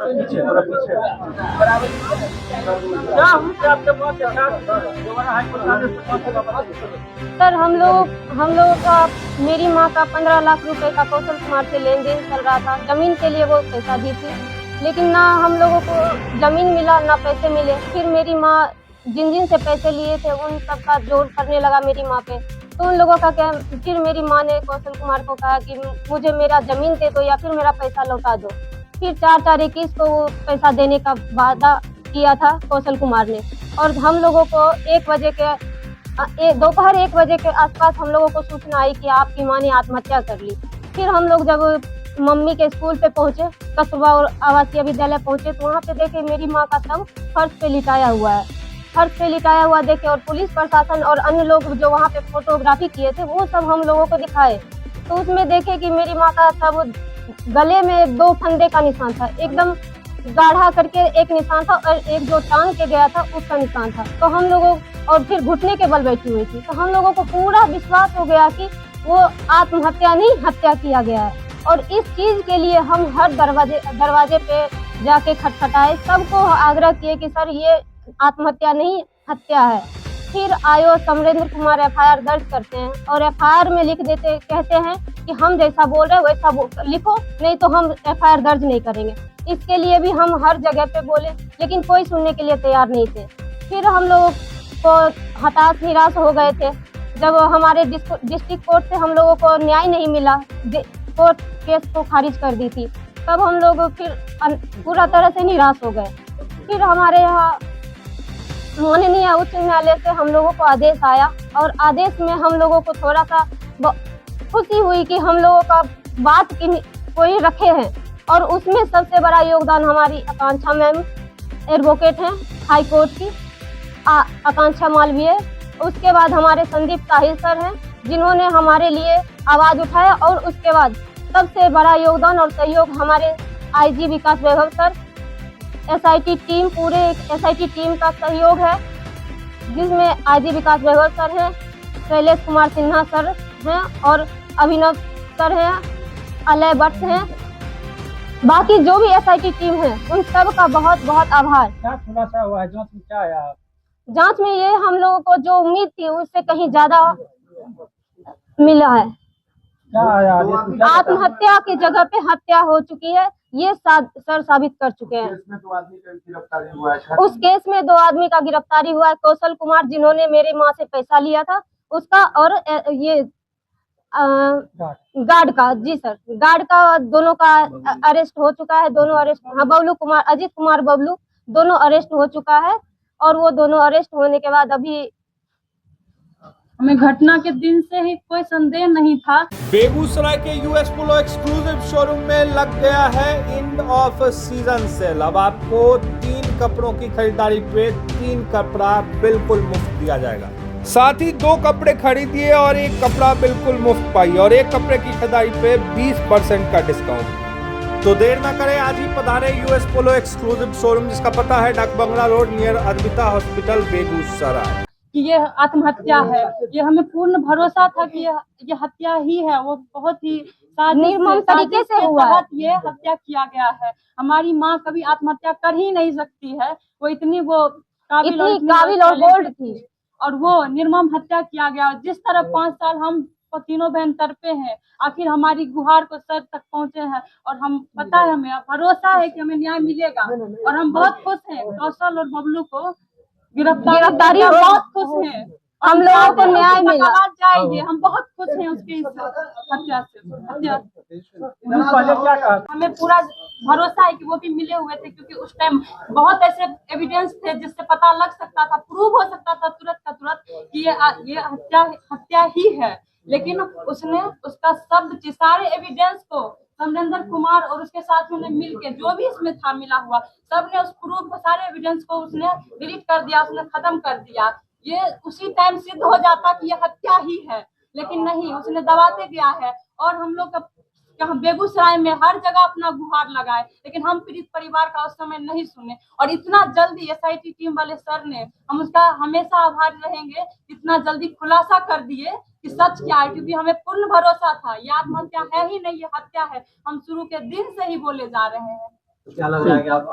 Sir हम लोगों का मेरी माँ का 15 लाख रुपए का कौशल कुमार से लेन देन चल रहा था। जमीन के लिए वो पैसा दी थी, लेकिन ना हम लोगों को जमीन मिला ना पैसे मिले। फिर मेरी माँ जिन जिन से पैसे लिए थे उन सब का जोर करने लगा मेरी माँ पे। तो उन लोगों का क्या, फिर मेरी माँ ने कौशल कुमार को कहा कि मुझे मेरा जमीन दे दो या फिर मेरा पैसा लौटा दो। फिर 4/4/21 को वो पैसा देने का वादा किया था कौशल कुमार ने, और हम लोगों को 1 बजे के दोपहर 1 बजे के आसपास हम लोगों को सूचना आई कि आपकी माँ ने आत्महत्या कर ली। फिर हम लोग जब मम्मी के स्कूल पे पहुंचे, कस्तूरबा और आवासीय विद्यालय पहुंचे, तो वहाँ पे देखे मेरी माँ का शव फर्श पे लिटाया हुआ है। फर्श पे लिटाया हुआ देखे और पुलिस प्रशासन और अन्य लोग जो वहाँ पे फोटोग्राफी किए थे वो सब हम लोगों को दिखाए, तो उसमें देखे कि मेरी माँ का शव गले में 2 फंदे का निशान था, एकदम गाढ़ा करके एक निशान था, और एक जो टांग के गया था उसका निशान था। तो हम लोगों, और फिर घुटने के बल बैठी हुई थी, तो हम लोगों को पूरा विश्वास हो गया कि वो आत्महत्या नहीं, हत्या किया गया है। और इस चीज के लिए हम हर दरवाजे पे जाके खटखटाए, सबको आग्रह किए कि सर ये आत्महत्या नहीं, हत्या है। फिर आयो समरेंद्र कुमार FIR दर्ज करते हैं और FIR में लिख देते, कहते हैं कि हम जैसा बोल रहे हैं वैसा लिखो, नहीं तो हम FIR दर्ज नहीं करेंगे। इसके लिए भी हम हर जगह पे बोले, लेकिन कोई सुनने के लिए तैयार नहीं थे। फिर हम लोग को हताश निराश हो गए थे जब हमारे डिस्ट्रिक्ट कोर्ट से हम लोगों को न्याय नहीं मिला, कोर्ट केस को खारिज कर दी थी, तब हम लोग फिर पूरा तरह से निराश हो गए। फिर हमारे यहाँ माननीय उच्च न्यायालय से हम लोगों को आदेश आया, और आदेश में हम लोगों को थोड़ा सा खुशी हुई कि हम लोगों का बात की कोई रखे हैं, और उसमें सबसे बड़ा योगदान हमारी आकांक्षा मैम एडवोकेट हैं हाई कोर्ट की, आकांक्षा मालवीय। उसके बाद हमारे संदीप साहिल सर हैं जिन्होंने हमारे लिए आवाज उठाया, और उसके बाद सबसे बड़ा योगदान और सहयोग हमारे IG विकास वैभव सर, SIT टीम, पूरे SIT टीम का सहयोग है, जिसमें IG विकास वैभव सर हैं, शैलेश कुमार सिन्हा सर हैं, और अभिनव सर हैं, अलय भट्ट हैं, बाकी जो भी SIT टीम है उन सब का बहुत बहुत आभार। क्या खुलासा हुआ है जांच में, क्या आया? जांच में ये हम लोगों को जो उम्मीद थी उससे कहीं ज्यादा मिला है। क्या आया? आत्महत्या की जगह पे हत्या हो चुकी है, ये सर साबित कर चुके हैं। उस केस में 2 आदमी का गिरफ्तारी हुआ है, कौशल कुमार जिन्होंने मेरे माँ से पैसा लिया था उसका, और ये गार्ड का, जी सर, गार्ड का, दोनों का अरेस्ट हो चुका है। दोनों अरेस्ट, हाँ, बबलू कुमार, अजीत कुमार बबलू, दोनों अरेस्ट हो चुका है, और वो दोनों अरेस्ट होने के बाद अभी हमें घटना के दिन से ही कोई संदेह नहीं था। बेगूसराय के US पोलो एक्सक्लूसिव शोरूम में लग गया है एंड ऑफ सीजन सेल। अब आपको 3 कपड़ों की खरीदारी पे 3 कपड़ा बिल्कुल मुफ्त दिया जाएगा। साथ ही 2 कपड़े खरीदिए और 1 कपड़ा बिल्कुल मुफ्त पाइए, और 1 कपड़े की खरीदारी पे 20% का डिस्काउंट। तो देर न करें, आज ही पधारे US पोलो एक्सक्लूसिव शोरूम, जिसका पता है Dak Bangla road near Advita hospital, Begusarai. कि ये आत्महत्या है, ये हमें पूर्ण भरोसा था कि ये हत्या ही है। वो बहुत ही निर्मम तरीके से हुआ है, ये हत्या किया गया है। हमारी माँ कभी आत्महत्या कर ही नहीं सकती है, वो इतनी काबिल और बोल्ड थी, और वो निर्मम हत्या किया गया। जिस तरह 5 साल हम तीनों बहन तड़पे हैं, आखिर हमारी गुहार को सर तक पहुँचे हैं, और हम पता है, हमें भरोसा है कि हमें न्याय मिलेगा, और हम बहुत खुश हैं कौशल और बबलू को गिरफ्तारी बहुत खुश हैं। हम लोगों को न्याय मिला, जाएंगे, हम बहुत खुश हैं उसके इस हत्या से। पहले क्या कहा? हमें पूरा भरोसा है कि वो भी मिले हुए थे, क्योंकि उस टाइम बहुत ऐसे एविडेंस थे जिससे पता लग सकता था, प्रूव हो सकता था तुरंत का तुरंत कि ये हत्या ही है। लेकिन उसने उसका शब्द, सारे एविडेंस को समरेंद्र कुमार और उसके साथियों ने मिलके, जो भी इसमें था मिला हुआ, सबने उस प्रूफ को, सारे एविडेंस को उसने डिलीट कर दिया, उसने खत्म कर दिया। ये उसी टाइम सिद्ध हो जाता कि ये हत्या ही है, लेकिन नहीं, उसने दबाते गया है। और हम लोग यहाँ बेगूसराय में हर जगह अपना गुहार लगाए, लेकिन हम पीड़ित परिवार का उस समय नहीं सुने, और इतना जल्दी SIT टीम वाले सर ने, हम उसका हमेशा आभारी रहेंगे, इतना जल्दी खुलासा कर दिए कि सच क्या है, क्योंकि हमें पूर्ण भरोसा था ये आत्महत्या है ही नहीं, ये हत्या है। हम शुरू के दिन से ही बोले जा रहे हैं। क्या लग रहा है कि आप